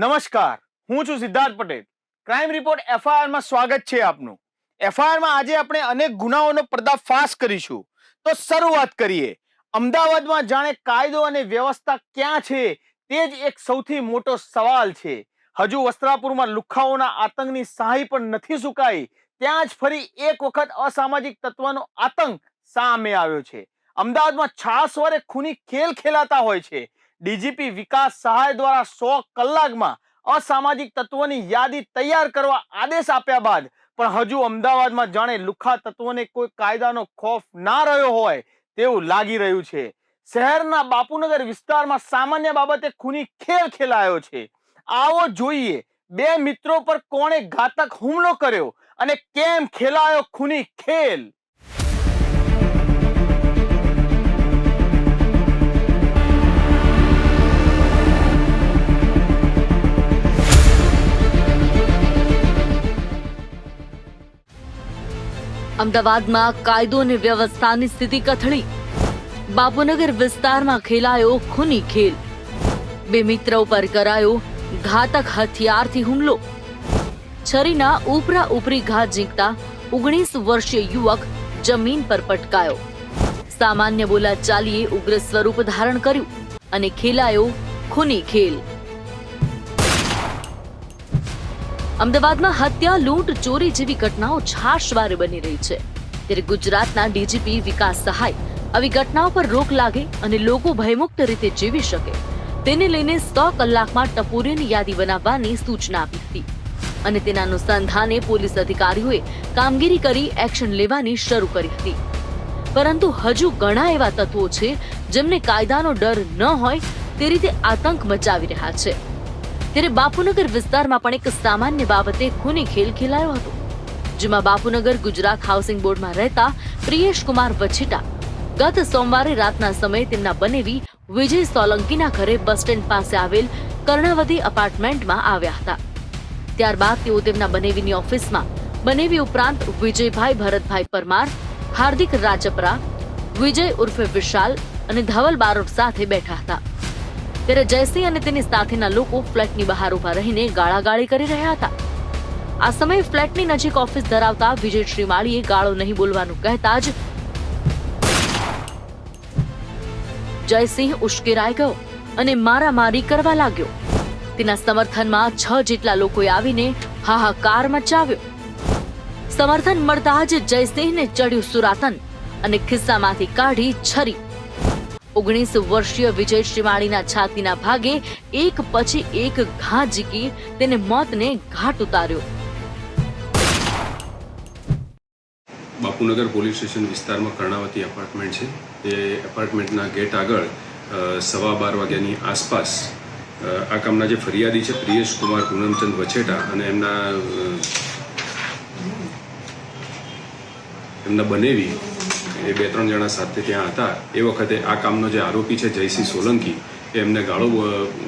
નમસ્કાર, હું છું Siddharth Patel. Crime report FIR માં સ્વાગત છે આપનું. એફઆઈઆર માં આજે આપણે અનેક ગુનાઓનો પર્દાફાશ કરીશું. તો શરૂઆત કરીએ. અમદાવાદમાં જાણે કાયદો અને વ્યવસ્થા ક્યાં છે તે જ એક સૌથી મોટો સવાલ છે. હજુ વસ્ત્રાપુરમાં લુખ્ખાઓના આતંકની સહાય પણ નથી સુકાઈ, ત્યાં જ ફરી એક વખત અસામાજિક તત્વનો આતંક સામે આવ્યો છે. અમદાવાદમાં છાસવારે ખૂની ખેલ ખેલાતા હોય છે. ડીજીપી વિકાસ સહાય દ્વારા 100 કલાકમાં અસામાજિક તત્વોની યાદી તૈયાર કરવા આદેશ આપ્યા બાદ પણ હજુ અમદાવાદમાં જાણે લુખ્ખા તત્વોને કોઈ કાયદાનો ખોફ ના રહ્યો હોય તેવું લાગી રહ્યું છે. શહેરના બાપુનગર વિસ્તારમાં સામાન્ય બાબતે ખૂની ખેલ ખેલાયો છે. આવો જોઈએ બે મિત્રો પર કોણે ઘાતક હુમલો કર્યો અને કેમ ખેલાયો ખૂની ખેલ. અમદાવાદમાં કાયદો અને વ્યવસ્થાની સ્થિતિ કથળી. બાપુનગર વિસ્તારમાં ખેલાયો ખૂની ખેલ. બે મિત્રો પર કરાયો ઘાતક હથિયારથી હુમલો. છરીના ઉપરા ઉપરી ઘા ઝીંકતા 19 વર્ષીય યુવક જમીન પર પટકાયો. સામાન્ય બોલાચાલીએ ઉગ્ર સ્વરૂપ ધારણ કર્યું અને ખેલાયો ખૂની ખેલ. અમદાવાદમાં હત્યા, લૂંટ, ચોરી જેવી ઘટનાઓ છાશવારે બની રહી છે. ત્યારે ગુજરાતના ડીજીપી વિકાસ સહાય આવી ઘટનાઓ પર રોક લાગે અને લોકો ભયમુક્ત રીતે જીવી શકે તેને લઈને 100 કલાકમાં ટપોરીઓની યાદી બનાવવાની સૂચના આપી હતી અને તેના અનુસંધાને પોલીસ અધિકારીઓએ કામગીરી કરી એક્શન લેવાની શરૂ કરી હતી. પરંતુ હજુ ઘણા એવા તત્વો છે જેમને કાયદાનો ડર ન હોય તે રીતે આતંક મચાવી રહ્યા છે. ત્યારે બાપુનગર વિસ્તારમાં પણ એક સામાન્ય બાબતે ખૂની ખેલ ખેલાયો હતો, જેમાં બાપુનગર ગુજરાત હાઉસિંગ બોર્ડમાં રહેતા પ્રિયેશ કુમાર વછેટા ગત સોમવારે રાતના સમયે તેમના બનેવી વિજય સોલંકીના ઘરે બસ સ્ટેન્ડ પાસે આવેલ કર્ણાવતી અપાર્ટમેન્ટમાં આવ્યા હતા. ત્યારબાદ તેઓ તેમના બનેવીની ઓફિસમાં બનેવી ઉપરાંત વિજયભાઈ ભરતભાઈ પરમાર, હાર્દિક રાજપરા, વિજય ઉર્ફે વિશાલ અને ધવલ બારોટ સાથે બેઠા હતા. ત્યારે જયસિંહ અને તેની સાથેના લોકો ફ્લેટની બહાર ઉભા રહીને ગાળાગાળી કરી રહ્યા હતા. આ સમયે ફ્લેટની નજીક ઓફિસ ધરાવતા વિજય શ્રીમાળીએ ગાળો નહીં બોલવાનું કહેતા જ જયસિંહ ઉશ્કેરાઈ ગયો અને મારામારી કરવા લાગ્યો. તેના સમર્થનમાં 6 જેટલા લોકોએ આવીને હાહાકાર મચાવ્યો. સમર્થન મળતા જ જયસિંહને ચડ્યું સુરાતન અને ખિસ્સામાંથી કાઢી છરી. 19 વર્ષીય વિજય શ્રીમાળીના છાતીના ભાગે એક પછી એક ઘા ઝીકી તેને મોતને ઘાટ ઉતાર્યો. બાપુનગર પોલીસ સ્ટેશન વિસ્તારમાં કર્ણાવતી એપાર્ટમેન્ટ છે. એ એપાર્ટમેન્ટના ગેટ આગળ 12:15 વાગ્યાની આસપાસ આ કામના જે ફરિયાદી છે પ્રિયેશ કુમાર પૂનમચંદ વછેટા અને એમના બનેવી એ 2-3 જણા સાથે ત્યાં હતા. એ વખતે આ કામનો જે આરોપી છે જયસિંહ સોલંકી એ એમને ગાળો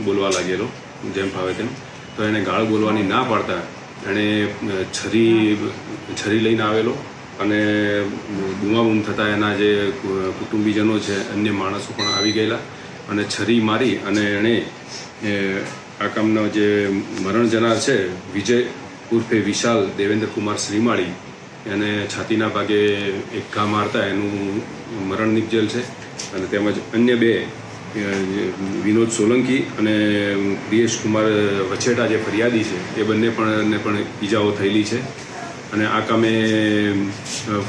બોલવા લાગેલો જેમ ફાવે તેમ. તો એને ગાળો બોલવાની ના પાડતા એણે છરી લઈને આવેલો અને બૂમાબૂમ થતાં એના જે કુટુંબીજનો છે અન્ય માણસો પણ આવી ગયેલા અને છરી મારી અને એણે આ કામનો જે મરણ જનાર છે વિજય ઉર્ફે વિશાલ દેવેન્દ્ર કુમાર શ્રીમાળી એને છાતીના ભાગે એક ઘા મારતા એનું મરણ નિપજેલ છે. અને તેમજ અન્ય 2 વિનોદ સોલંકી અને પ્રિયેશ કુમાર વછેટા જે ફરિયાદી છે એ બંને પણ ઈજાઓ થયેલી છે. અને આ કામે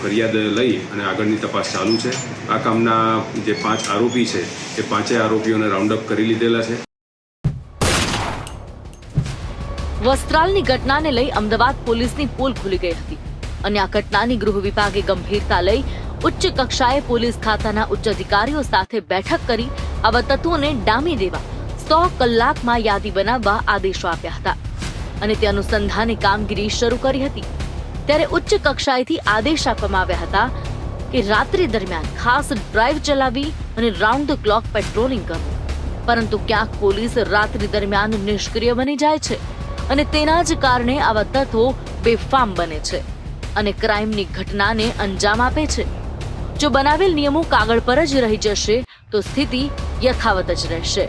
ફરિયાદ લઈ અને આગળની તપાસ ચાલુ છે. આ કામના જે 5 આરોપી છે એ 5 આરોપીઓને રાઉન્ડ અપ કરી લીધેલા છે. વસ્ત્રાલની ઘટનાને લઈ અમદાવાદ પોલીસની પોલ ખુલી ગઈ હતી અને આ ઘટનાની ગૃહ વિભાગે ગંભીરતા લઈ ઉચ્ચ કક્ષાએ પોલીસ ખાતાના ઉચ્ચ અધિકારીઓ સાથે બેઠક કરી આવા તત્વોને ડામી દેવા 100 કલાકમાં યાદી બનાવવા આદેશો આપ્યા હતા અને તે અનુસંધાને કામગીરી શરૂ કરી હતી. ત્યારે ઉચ્ચ કક્ષાએથી આદેશ આપવામાં આવ્યા હતા કે રાત્રિ દરમિયાન ખાસ ડ્રાઈવ ચલાવી અને રાઉન્ડ ધ ક્લોક પેટ્રોલિંગ કરવું. પરંતુ ક્યાંક પોલીસ રાત્રિ દરમિયાન નિષ્ક્રિય બની જાય છે અને તેના જ કારણે આવા તત્વો બેફામ બને છે અને ક્રાઇમની ઘટનાને અંજામ આપે છે. જો બનાવેલ નિયમો કાગળ પર જ રહી જશે તો સ્થિતિ યથાવત જ રહેશે.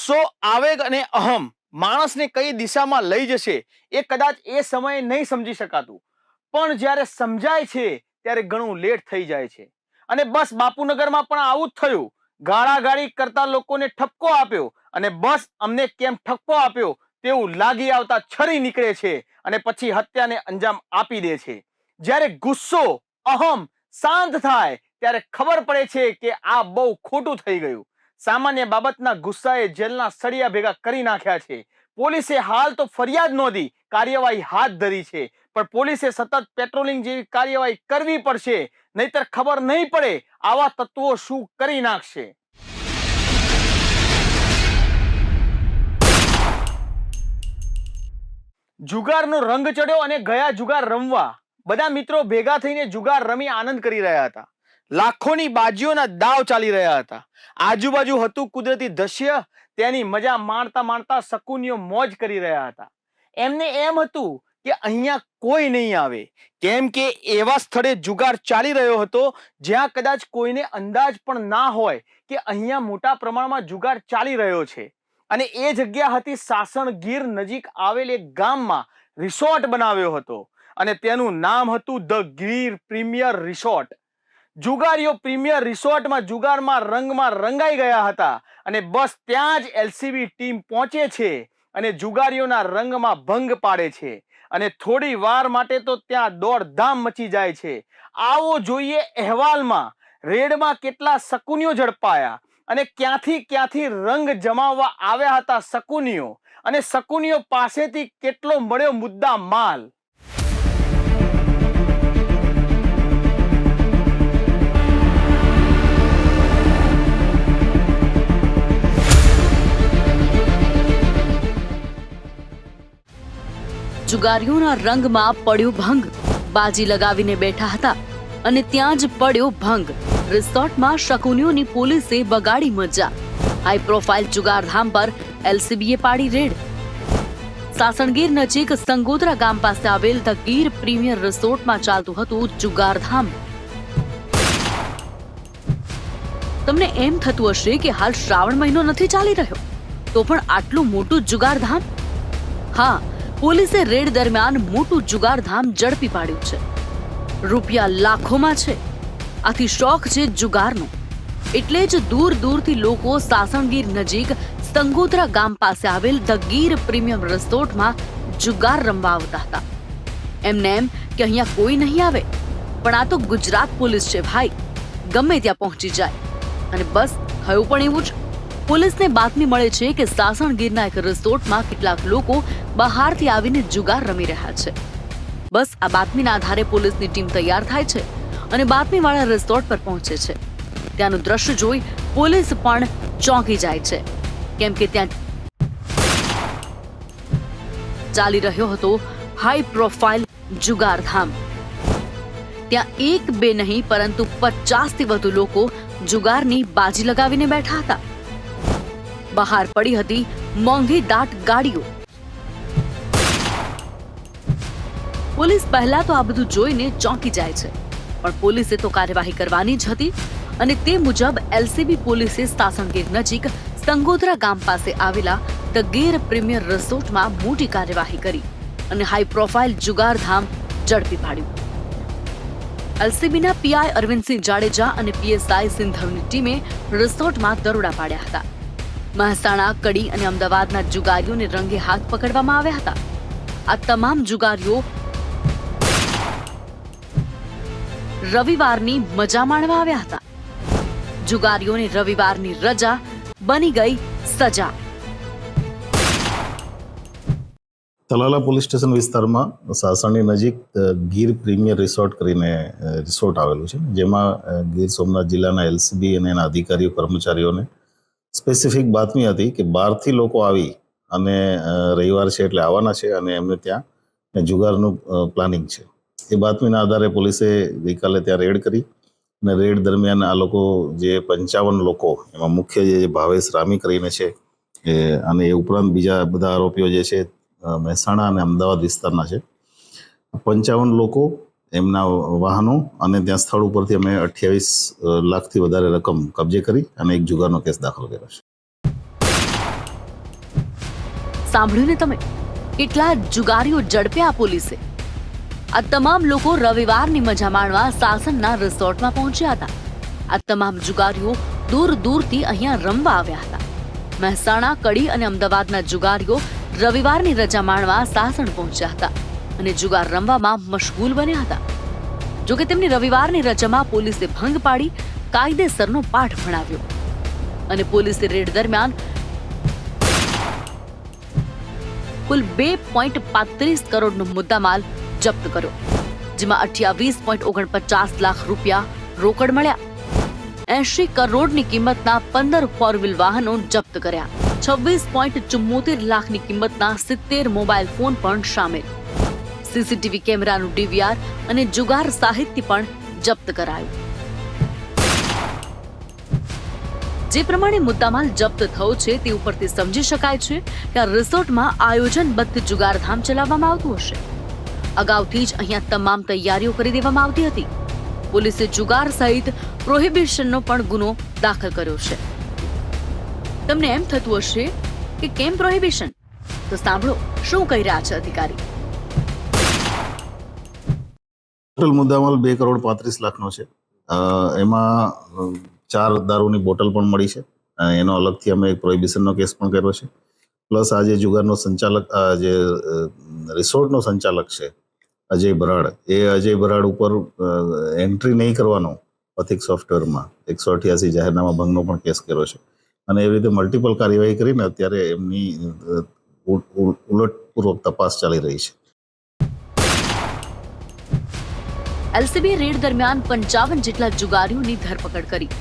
ગુસ્સો, આવેગ અને અહમ માણસને કઈ દિશામાં લઈ જશે એ કદાચ એ સમયે નહીં સમજી શકાતું, પણ જ્યારે સમજાય છે ત્યારે ઘણું લેટ થઈ જાય છે. અને બસ બાપુનગરમાં પણ આવું જ થયું. ગાળાગાળી કરતા લોકોને ઠપકો આપ્યો અને બસ અમને કેમ ઠપકો આપ્યો તેવું લાગી આવતા છરી નીકળે છે અને પછી હત્યાને અંજામ આપી દે છે. જ્યારે ગુસ્સો, અહમ શાંત થાય ત્યારે ખબર પડે છે કે આ બહુ ખોટું થઈ ગયું. સામાન્ય બાબતના ગુસ્સાએ જેલના સળિયા ભેગા કરી નાખ્યા છે. પોલીસે હાલ તો ફરિયાદ નોંધી કાર્યવાહી હાથ ધરી છે, પણ પોલીસે સતત પેટ્રોલિંગ જેવી કાર્યવાહી કરવી પડશે, નહીતર ખબર નહીં પડે આવા તત્વો શું કરી નાખશે. જુગારનો રંગ ચડ્યો અને ગયા જુગાર રમવા. બધા મિત્રો ભેગા થઈને જુગાર રમી આનંદ કરી રહ્યા હતા. લાખોની બાજીઓના દાવ ચાલી રહ્યા હતા. આજુબાજુ હતું કુદરતી દ્રશ્ય, તેની મજા માણતા માણતા શકુનીઓ મોજ કરી રહ્યા હતા. એમને એમ હતું કે અહીંયા કોઈ નહીં આવે, કેમ કે એવા સ્થળે જુગાર ચાલી રહ્યો હતો જ્યાં કદાચ કોઈને અંદાજ પણ ના હોય કે અહીંયા મોટા પ્રમાણમાં જુગાર ચાલી રહ્યો છે. અને એ જગ્યા હતી સાસણગીર નજીક આવેલ એક ગામમાં રિસોર્ટ બનાવ્યો હતો અને તેનું નામ હતું ધ ગીર પ્રીમિયર રિસોર્ટ. જુગારીઓ પ્રીમિયર રિસોર્ટમાં જુગારમાં રંગમાં રંગાઈ ગયા હતા અને બસ ત્યાં જ એલસીબી ટીમ પહોંચે છે અને જુગારીઓના રંગમાં ભંગ પાડે છે અને થોડી વાર માટે તો ત્યાં દોડધામ મચી જાય છે. આવો જોઈએ અહેવાલમાં રેડમાં કેટલા શકુનીઓ ઝડપાયા અને ક્યાંથી રંગ જમાવવા આવ્યા હતા શકુનીઓ, અને શકુનીઓ પાસેથી કેટલો મળ્યો મુદ્દા માલ. જુગારીઓના રંગમાં પડ્યો ભંગ. બાજી લગાવીને બેઠા હતા અને ત્યાં જ પડ્યો ભંગ. રિસોર્ટમાં શકુનીઓની પોલીસે બગાડી મજા. હાઈ પ્રોફાઇલ જુગારધામ પર એલસીબીએ પાડી રેડ. સાસણગીર નજીક સંગોદરા ગામ પાસે આવેલ ધ ગીર પ્રીમિયર રિસોર્ટમાં ચાલતું હતું જુગારધામ. તમને એમ થતું હશે કે હાલ શ્રાવણ મહિનો નથી ચાલી રહ્યો તો પણ આટલું મોટું જુગારધામ? હા, પોલીસે રેડ દરમિયાન મોટું જુગારધામ ઝડપી પાડ્યું છે. રૂપિયા લાખોમાં છે. આથી શોખ છે જુગારનો, એટલે જ દૂર દૂરથી લોકો સાસણગીર નજીક સંગોદરા ગામ પાસે આવેલ ધ ગીર પ્રીમિયમ રિસોર્ટમાં જુગાર રમવા આવતા હતા. એમને એમ કે અહીંયા કોઈ નહીં આવે, પણ આ તો ગુજરાત પોલીસ છે ભાઈ, ગમે ત્યાં પહોંચી જાય. અને બસ થયું પણ એવું જ. પોલીસને બાતમી મળે છે કે સાસણગીરના એક રિસોર્ટમાં કેટલાક લોકો બહારથી આવીને જુગાર રમી રહ્યા છે. બસ આ બાતમીના આધારે પોલીસની ટીમ તૈયાર થાય છે અને બાતમીવાળા રિસોર્ટ પર પહોંચે છે. ત્યાંનું દ્રશ્ય જોઈ પોલીસ પણ ચોંકી જાય છે, કેમ કે ત્યાં ચાલી રહ્યો હતો હાઈ પ્રોફાઇલ જુગારધામ. ત્યાં એક બે નહીં પરંતુ 50 થી વધુ લોકો જુગારની બાજી લગાવીને બેઠા હતા. બહાર પડી હતી મોંઘી દાટ ગાડીઓ. પોલીસ પહેલા તો આ બધું જોઈને ચોંકી જાય છે, પણ પોલીસે તો કાર્યવાહી કરવાની જ હતી અને તે મુજબ એલસીબી પોલીસે સાસણગીર નજીક સંગોદરા ગામ પાસે આવેલા ધ ગીર પ્રીમિયર રિસોર્ટમાં મોટી કાર્યવાહી કરી અને હાઈ પ્રોફાઇલ જુગારધામ ઝડપી પાડ્યું. એલસીબીના પીઆઈ અરવિંદસિંહ જાડેજા અને પીએસઆઈ સિંધવની ટીમે રિસોર્ટમાં દરોડા પાડ્યા હતા. મહેસાણા, કડી અને અમદાવાદના જુગારીઓને રંગે હાથ પકડવામાં આવ્યા હતા. આ તમામ જુગારીઓ રવિવારની મજા માણવા આવ્યા હતા. જુગારીઓને રવિવારની રજા બની ગઈ સજા. તલાલા પોલીસ સ્ટેશન વિસ્તારમાં સાસણની નજીક ગીર પ્રીમિયર રિસોર્ટ કરીને રિસોર્ટ આવેલું છે, જેમાં ગીર સોમનાથ જિલ્લાના એલસીબી અને એના અધિકારીઓ કર્મચારીઓને સ્પેસિફિક બાતમી હતી કે બહારથી લોકો આવી અને રવિવાર છે એટલે આવવાના છે અને એમને ત્યાં જુગારનું પ્લાનિંગ છે. એ બાતમીના આધારે પોલીસે ગઈકાલે ત્યાં રેડ કરી અને રેડ દરમિયાન આ લોકો જે 55 લોકો, એમાં મુખ્ય જે ભાવેશ રામી કરીને છે અને એ ઉપરાંત બીજા બધા આરોપીઓ જે છે મહેસાણા અને અમદાવાદ વિસ્તારના છે. 55 લોકો, એમના વાહનો અને ત્યાં સ્થળ ઉપરથી અમે 28 લાખથી વધારે રકમ કબજે કરી અને એક જુગારનો કેસ દાખલ કર્યો છે. સાંભળ્યું ને તમે, કેટલા જુગારીઓ ઝડપ્યા પોલીસે. આ તમામ લોકો રવિવારની મજા માણવા સાસણના રિસોર્ટમાં પહોંચ્યા હતા. આ તમામ જુગારીઓ દૂર દૂરથી અહીંયા રમવા આવ્યા હતા. મહેસાણા, કડી અને અમદાવાદના જુગારીઓ રવિવારની રજા માણવા સાસણ પહોંચ્યા હતા અને જુગાર રમવામાં મશગુલ બન્યા હતા. જોકે તેમની રવિવારની રજામાં પોલીસે ભંગ પાડી કાયદેસરનો પાઠ ભણાવ્યો અને પોલીસે રેડ દરમિયાન કુલ 2.35 કરોડનો મુદ્દામાલ જપ્ત કર્યો, જેમાં 28.49 લાખ રૂપિયા રોકડ મળ્યા. 80 કરોડની કિંમતના 15 ફોર વ્હીલ વાહનો જપ્ત કર્યા. 26.74 લાખની કિંમતના 70 મોબાઈલ ફોન પણ સામેલ. સીસીટીવી કેમેરાનું ડીવીઆર અને જુગાર સાહિત્ય પણ જપ્ત કરાયું. જે પ્રમાણે મુદ્દામાલ જપ્ત થયો છે તે ઉપરથી સમજી શકાય છે કે આ રિસોર્ટમાં આયોજનબદ્ધ જુગારધામ ચલાવવામાં આવતું હશે. અગાઉથી જ અહીંયા તમામ તૈયારીઓ કરી દેવામાં આવતી હતી. પોલીસે જુગાર સહિત પ્રોહિબિશનનો પણ ગુનો દાખલ કર્યો છે. તમને એમ થતું હશે કે કેમ પ્રોહિબિશન? તો સાંભળો શું કહી રહ્યા છે અધિકારી. ટોટલ મુદ્દામાલ 2.35 લાખનો છે. એમાં 4 દારૂની બોટલ પણ મળી છે. એનો અલગથી અમે એક પ્રોહિબિશનનો કેસ પણ કર્યો છે. પ્લસ આ જે જુગારનો સંચાલક, જે રિસોર્ટનો સંચાલક છે અજય બરાડ, એ અજય બરાડ ઉપર એન્ટ્રી નહીં કરવાનો પથિક સોફ્ટવેરમાં 188 જાહેરનામા ભંગનો પણ કેસ કર્યો છે. અને એવી રીતે મલ્ટિપલ કાર્યવાહી કરીને અત્યારે એમની ઉલટપૂર્વક તપાસ ચાલી રહી છે. એલસીબી રેડ દરમિયાન 55 જેટલા જુગારીઓની ધરપકડ કરી.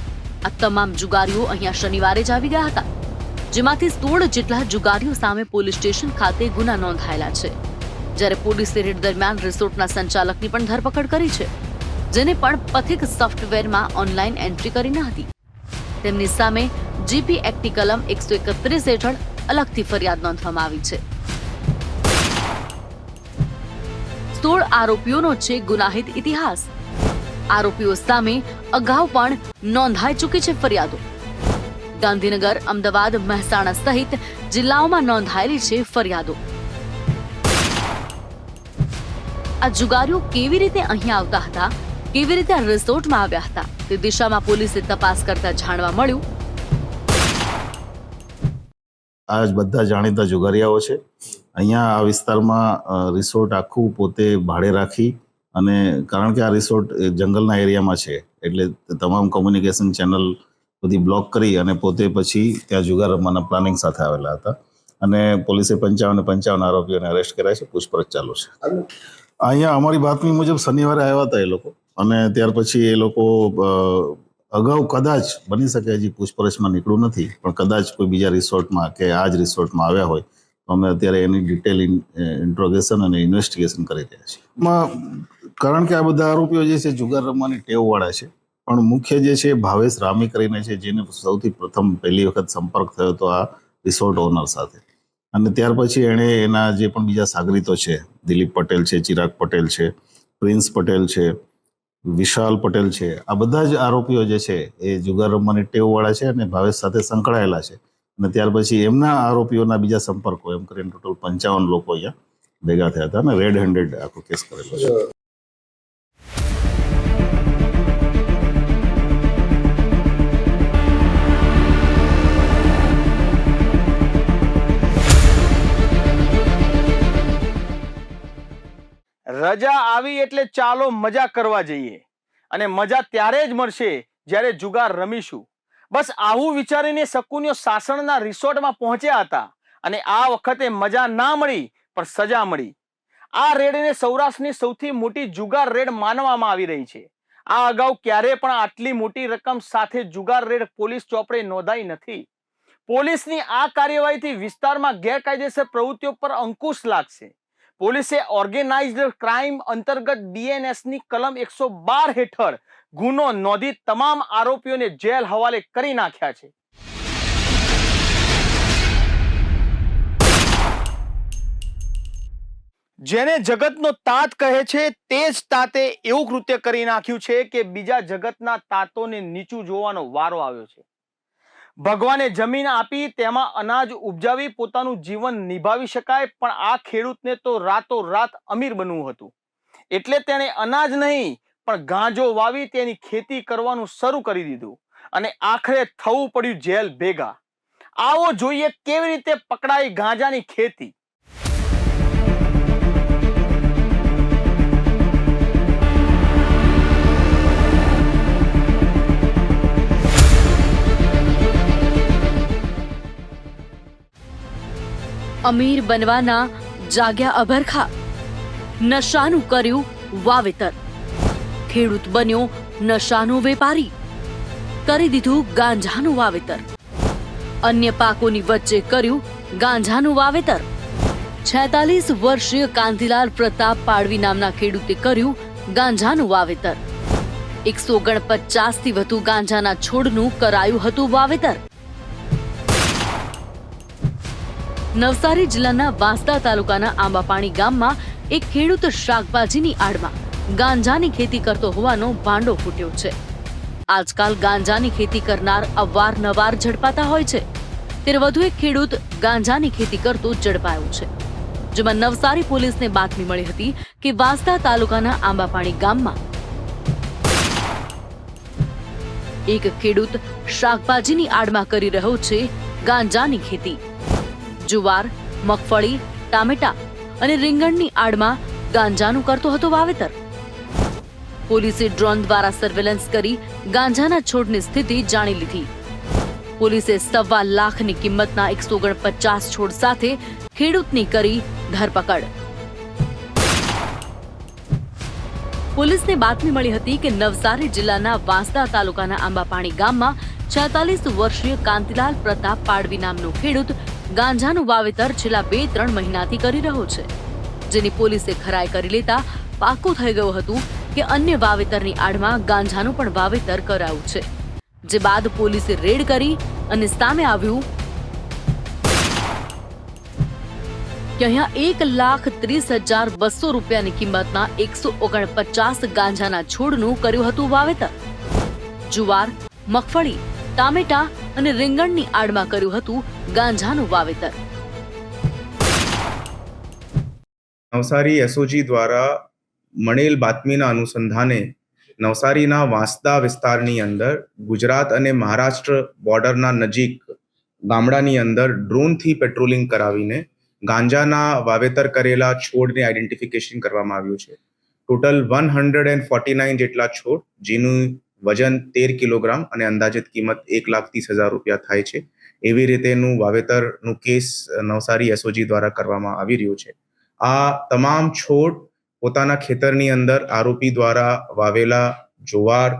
આ તમામ જુગારીઓ અહીંયા શનિવારે જ આવી ગયા હતા, જેમાંથી 16 જેટલા જુગારીઓ સામે પોલીસ સ્ટેશન ખાતે ગુના નોંધાયેલા છે. જ્યારે પોલીસે રેડ દરમિયાન રિસોર્ટના સંચાલકની પણ ધરપકડ કરી છે, જેને પણ પથિક સોફ્ટવેરમાં ઓનલાઈન એન્ટ્રી કરી ન હતી. તેમની સામે જીપી એક્ટની કલમ 131 હેઠળ અલગથી ફરિયાદ નોંધવામાં આવી છે. 16 આરોપીઓનો છે ગુનાહિત ઇતિહાસ. આરોપીઓ સામે અગાઉ પણ નોંધાઈ ચૂકી છે ફરિયાદો. ગાંધીનગર, અમદાવાદ, મહેસાણા સહિત જિલ્લાઓમાં નોંધાયેલી છે ફરિયાદો. આ જુગારીઓ કેવી રીતે અહીંયા આવતા હતા, કેવી રીતે આ રિસોર્ટમાં આવ્યા હતા, તે દિશામાં પોલીસે તપાસ કરતા જાણવા મળ્યું. આ જ બધા જાણીતા જુગારીયાઓ છે. અહીંયા આ વિસ્તારમાં રિસોર્ટ આખું પોતે ભાડે રાખી, અને કારણ કે આ રિસોર્ટ જંગલના એરિયામાં છે એટલે તમામ કોમ્યુનિકેશન ચેનલ બધી બ્લોક કરી અને પોતે પછી ત્યાં જુગાર રમવાના પ્લાનિંગ સાથે આવેલા હતા. અને પોલીસે 55 આરોપીઓને અરેસ્ટ કર્યા છે. પૂછપરછ ચાલુ છે. અહીંયા અમારી બાતમી મુજબ શનિવારે આવ્યા હતા એ લોકો, અને ત્યાર પછી એ લોકો અગાઉ કદાચ બની શકે, હજી પૂછપરછમાં નીકળ્યું નથી, પણ કદાચ કોઈ બીજા રિસોર્ટમાં કે આ જ રિસોર્ટમાં આવ્યા હોય તો અમે અત્યારે એની ડિટેલ ઇન્ટ્રોગેશન અને ઇન્વેસ્ટિગેશન કરી રહ્યા છીએ. એમાં કારણ કે આ બધા આરોપીઓ જે છે જુગાર રમવાની ટેવવાળા છે, પણ મુખ્ય જે છે ભાવેશ રામી કરીને છે, જેને સૌથી પ્રથમ પહેલી વખત સંપર્ક થયો હતો આ રિસોર્ટ ઓનર સાથે. અને ત્યાર પછી એણે એના જે પણ બીજા સાગરીતો છે, દિલીપ પટેલ છે, ચિરાગ પટેલ છે, પ્રિન્સ પટેલ છે, વિશાલ પટેલ છે, આ બધા જ આરોપીઓ જે છે એ જુગાર રમવાની ટેવવાળા છે અને ભાવેશ સાથે સંકળાયેલા છે. અને ત્યાર પછી એમના આરોપીઓના બીજા સંપર્કો, એમ કરીને ટોટલ 55 લોકો અહીંયા ભેગા થયા હતા અને રેડ હેન્ડેડ આખો કેસ કરેલો છે. રજા આવી એટલે ચાલો મજા કરવા જઈએ, અને મજા ત્યારે જ મળશે જ્યારે જુગાર રમીશું. બસ આવું વિચારીને શકુનિયો સાસણના રિસોર્ટમાં પહોંચ્યા હતા, અને આ વખતે મજા ના મળી પણ સજા મળી. આ રેડને સૌરાષ્ટ્રની સૌથી મોટી જુગાર રેડ માનવામાં આવી રહી છે. આ અગાઉ ક્યારેય પણ આટલી મોટી રકમ સાથે જુગાર રેડ પોલીસ ચોપડે નોંધાઈ નથી. પોલીસની આ કાર્યવાહીથી વિસ્તારમાં ગેરકાયદેસર પ્રવૃત્તિઓ પર અંકુશ લાગશે. પોલીસે ઓર્ગેનાઇઝડ ક્રાઇમ અંતર્ગત બીએનએસની કલમ 112 હેઠળ ગુનો નોંધી તમામ આરોપીઓને જેલ હવાલે કરી નાખ્યા છે. જેને જગતનો તાત કહે છે તે જ તાતે એવું કૃત્ય કરી નાખ્યું છે કે બીજા જગતના તાતોને નીચું જોવાનો વારો આવ્યો છે. ભગવાને જમીન આપી તેમાં અનાજ ઉપજાવી પોતાનું જીવન નિભાવી શકાય, પણ આ ખેડૂતને તો રાતોરાત અમીર બનવું હતું, એટલે તેણે અનાજ નહીં પણ ગાંજો વાવી તેની ખેતી કરવાનું શરૂ કરી દીધું અને આખરે થવું પડ્યું જેલ ભેગા. આવો જોઈએ કેવી રીતે પકડાઈ ગાંજાની ખેતી. અમીર બનવાના જાગ્યા અભરખા, નશાનું કર્યું વાવેતર. ખેડૂત બન્યો નશાનો વેપારી, કરી દીધું ગાંજાનું વાવેતર. અન્ય પાકોની વચ્ચે કર્યું ગાંજાનું વાવેતર. 46 વર્ષીય કાંતિલાલ પ્રતાપ પાડવી નામના ખેડૂતે કર્યું ગાંજાનું વાવેતર. 149 થી વધુ ગાંજાના છોડનું કરાયું હતું વાવેતર. નવસારી જિલ્લાના વાંસદા તાલુકાના આંબાપાણી ગામમાં એક ખેડૂત શાકભાજીની આડમાં ગાંજાની ખેતી કરતો હોવાનો ભાંડો ફૂટ્યો છે. આજકાલ ગાંજાની ખેતી કરનાર અવારનવાર ઝડપાતા હોય છે, ત્યારે વધુ એક ખેડૂત ગાંજાની ખેતી કરતો ઝડપાયો છે, જેમાં નવસારી પોલીસને બાતમી મળી હતી કે વાંસદા તાલુકાના આંબાપાણી ગામમાં એક ખેડૂત શાકભાજીની આડમાં કરી રહ્યો છે ગાંજાની ખેતી. જુવાર, મગફળી, ટામેટા અને રીંગણની આડમાં ગાંજાનું કરતો હતો વાવેતર. પોલીસે ડ્રોન દ્વારા સર્વેલન્સ કરી ગાંજાના છોડની સ્થિતિ જાણી લીધી. પોલીસે 1.25 લાખની કિંમતના 149 છોડ સાથે ખેડૂતની કરી ધરપકડ. પોલીસને બાતમી મળી હતી કે નવસારી જિલ્લાના વાંસદા તાલુકાના આંબાપાણી ગામમાં 46 વર્ષીય કાંતિલાલ પ્રતાપ પાડવી નામનો ખેડૂત ગાંજાનું વાવેતર છેલ્લા 2-3 મહિનાથી કરી રહ્યો છે, જેની પોલીસે ખરાઈ કરી લેતા પાકું થઈ ગયું હતું કે અન્ય વાવેતરની આડમાં ગાંજાનું પણ વાવેતર કરાયું છે. જે બાદ પોલીસે રેડ કરી અને સામે આવ્યું કે અહીંયા 1,30,200 રૂપિયાની કિંમતના 149 ગાંજાના છોડનું કર્યું હતું વાવેતર. જુવાર, મગફળી, ટામેટા અને રીંગણની આડમાં કર્યું હતું ગાંજાનું વાવેતર. નવસારી એસઓજી દ્વારા મળેલ બાતમીના અનુસંધાને નવસારીના વાંસદા વિસ્તારની અંદર ગુજરાત અને મહારાષ્ટ્ર બોર્ડરના નજીક ગામડાની અંદર ડ્રોનથી પેટ્રોલિંગ કરાવીને ગાંજાના વાવેતર કરેલા છોડને આઈડેન્ટિફિકેશન કરવામાં આવ્યું છે. ટોટલ 149 જેટલા છોડ, જેનું વજન 13 કિલોગ્રામ અને અંદાજિત કિંમત 1,30,000 રૂપિયા થાય છે. એવી રીતેનું વાવેતરનું કેસ નવસારી એસઓજી દ્વારા કરવામાં આવી રહ્યું છે. આ તમામ છોડ પોતાના ખેતરની અંદર આરોપી દ્વારા વાવેલા જુવાર,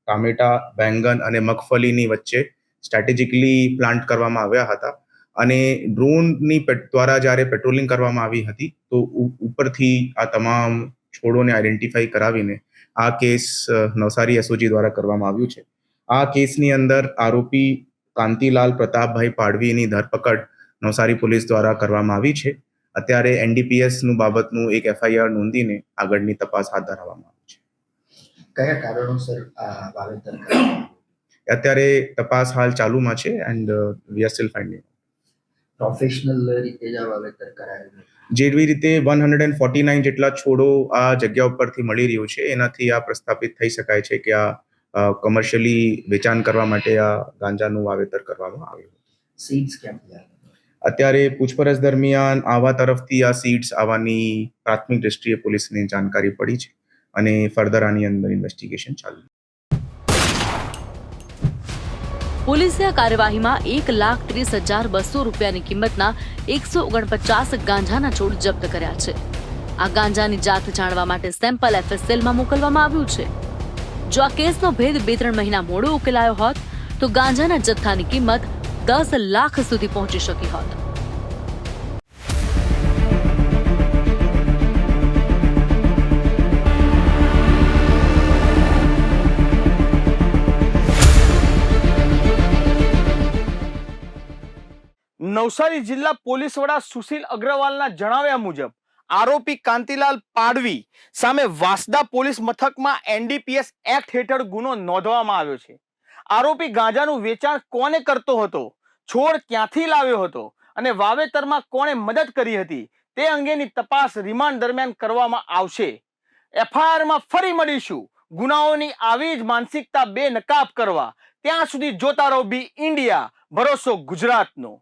ટામેટા, બેંગન અને મગફળીની વચ્ચે સ્ટ્રેટેજિકલી પ્લાન્ટ કરવામાં આવ્યા હતા. અને ડ્રોનની દ્વારા જ્યારે પેટ્રોલિંગ કરવામાં આવી હતી તો ઉપરથી આ તમામ છોડોને આઈડેન્ટિફાઈ કરાવીને આ કેસ નવસારી એસઓજી દ્વારા કરવામાં આવ્યું છે. આ કેસની અંદર આરોપી કાંતિલાલ પ્રતાપભાઈ પાડવીની ધરપકડ નવસારી પોલીસ દ્વારા કરવામાં આવી છે. અત્યારે એનડીપીએસનું બાબતનું એક એફઆઈઆર નોંધીને આગળની તપાસ હાથ ધરવામાં આવી છે. કયા કારણોસર આ વાવેતર કરવામાં અત્યારે તપાસ હાલ ચાલુમાં છે and we are still finding. Professional રીતે જ આ વાવેતર કરાયેલું? જેવી રીતે 149 જેટલા છોડો આ જગ્યા ઉપરથી મળી રહ્યું છે, એનાથી આ પ્રસ્થાપિત થઈ શકાય છે કે આ કમર્શિયલી વેચાણ કરવા માટે આ ગાંજાનું વાવેતર કરવામાં આવ્યું. સીડ્સ ક્યાંથી આવ્યા? અત્યારે પૂછપરછ દરમિયાન આવા તરફથી આ સીડ્સ આવવાની પ્રાથમિક દ્રષ્ટિએ પોલીસને જાણકારી પડી છે અને ફર્ધર આની અંદર ઇન્વેસ્ટિગેશન ચાલુ. પોલીસે આ કાર્યવાહીમાં 1,30,200 રૂપિયાની કિંમતના 149 ગાંજાના છોડ જપ્ત કર્યા છે. આ ગાંજાની જાત જાણવા માટે સેમ્પલ એફએસએલમાં મોકલવામાં આવ્યું છે. જો આ કેસનો ભેદ 2-3 મહિના મોડો ઉકેલાયો હોત તો ગાંજાના જથ્થાની કિંમત 10 લાખ સુધી પહોંચી શકી હોત. નવસારી જિલ્લા પોલીસ વડા સુશીલ અગ્રવાલના જણાવ્યા મુજબ આરોપી કાંતિલાલ પાડવી સામે વાંસદા પોલીસ મથકમાં એનડીપીએસ એક્ટ હેઠળ ગુનો નોંધવામાં આવ્યો છે. આરોપી ગાંજાનું વેચાણ કોને કરતો હતો, છોડ ક્યાંથી લાવ્યો હતો અને વાવેતરમાં કોણે મદદ કરી હતી તે અંગેની તપાસ રિમાન્ડ દરમિયાન કરવામાં આવશે. એફઆઈઆરમાં ફરી મળીશું ગુનાઓની આવી જ માનસિકતા બેનકાબ કરવા. ત્યાં સુધી જોતા રહો બી ઇન્ડિયા, ભરોસો ગુજરાતનો.